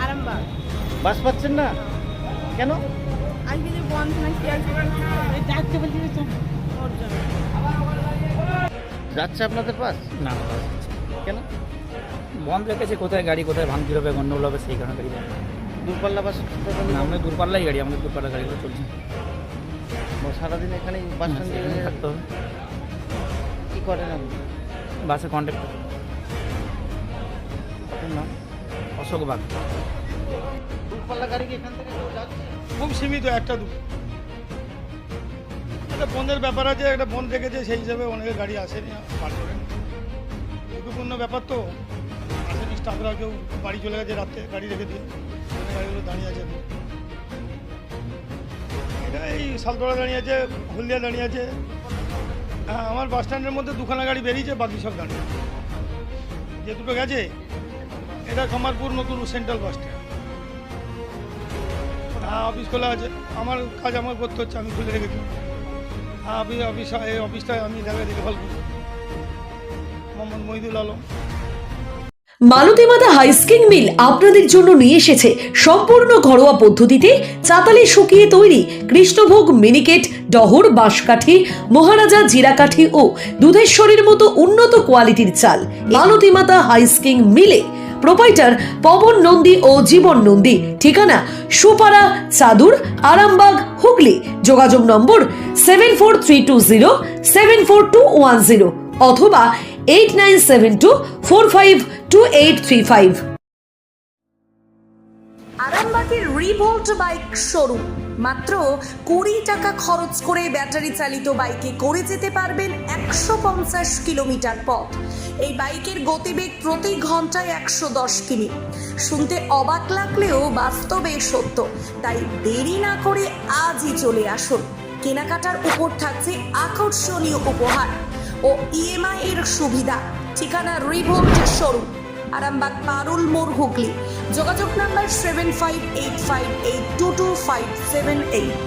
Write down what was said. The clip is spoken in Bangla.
আরামবাগ। বাস পাচ্ছেন না কেন? আজকে যে বন্ধ নাকি আছে যাচ্ছে বলছি ওর জন্য। যাচ্ছে আপনাদের বাস? না কেন? বন্ধ রেখেছে, কোথায় গাড়ি কোথায় ভাঙচুর হবে গন্ডগোল হবে সেই কারণে গাড়ি বন্ধ। দূরপাল্লা বাস না, আমাদের দূরপাল্লাই গাড়ি, আমাদের দূরপাল্লা গাড়িগুলো চলছে। সারাদিন এখানেই বাস হ্যাঁ, সেখানে স্ট্যান্ডে থাকতে হবে। কি করেন আপনি? বাসে কন্ট্যাক্ট। আপনার নাম? অশোক বাগ। দূরপাল্লা গাড়ি কি এখান থেকে কেউ যাচ্ছে? খুব সীমিত, একটা দুটো। একটা বন্ধের ব্যাপার আছে, একটা বন্ধ রেখেছে, সেই হিসাবে অনেকে গাড়ি আসেনি, পার করেন। ঝুঁকিপূর্ণ ব্যাপার তো, আসেনি স্টাফরা, কেউ বাড়ি চলে গেছে রাত্রে গাড়ি রেখে দিয়ে, গাড়িগুলো দাঁড়িয়ে আছে। এটা এই শালতোড়া দাঁড়িয়ে আছে, হলদিয়া দাঁড়িয়ে আছে। হ্যাঁ, আমার বাস স্ট্যান্ডের মধ্যে দুখানা গাড়ি বেরিয়েছে, বাকি সব দাঁড়িয়ে। যে দুটো গেছে এটা কামারপুর নতুন সেন্ট্রাল বাস স্ট্যান্ড। হ্যাঁ, অফিস খোলা আছে, আমার কাজ আমার করতে হচ্ছে, আমি খুলে রেখেছি। হ্যাঁ, এই অফিসটায় আমি দেখভাল করি। মোহাম্মদ মহিদুল আলম। মালতীমাতা হাইস্কিং মিল আপনাদের জন্য নিয়ে এসেছে সম্পূর্ণ ঘরোয়া পদ্ধতিতে চাতালে শুকিয়ে তৈরি কৃষ্ণভোগ মিনিকেট, ডহর, বাঁশকাঠি, মহারাজা জিরাকাঠি ও দুধেশ্বরীর মতো উন্নত কোয়ালিটির চাল। মালতীমাতা হাইস্কিং মিলে প্রোপাইটার পবন নন্দী ও জীবন নন্দী। ঠিকানা সুপারা, চাদুর, আরামবাগ, হুগলি। যোগাযোগ নম্বর 7432074210 অথবা 8972452835। আরামবাগের রিভোল্ট বাইক শোরুম। মাত্র 20 টাকা খরচ করে ব্যাটারি চালিত বাইকে করে যেতে পারবেন 150 কিলোমিটার পথ। এই বাইকের গতিবেগ প্রতি ঘন্টায় 110 কিমি। শুনতে অবাক লাগলেও বাস্তবে সত্য, তাই দেরি না করে আজই চলে আসুন। কেনাকাটার উপর থাকছে আকর্ষণীয় উপহার ও ইএমআই এর সুবিধা। ঠিকানা রিভোল্ট শোরুম, আরামবাগ, পারুল মোড়, হুগলি। যোগাযোগ নাম্বার 7585822578।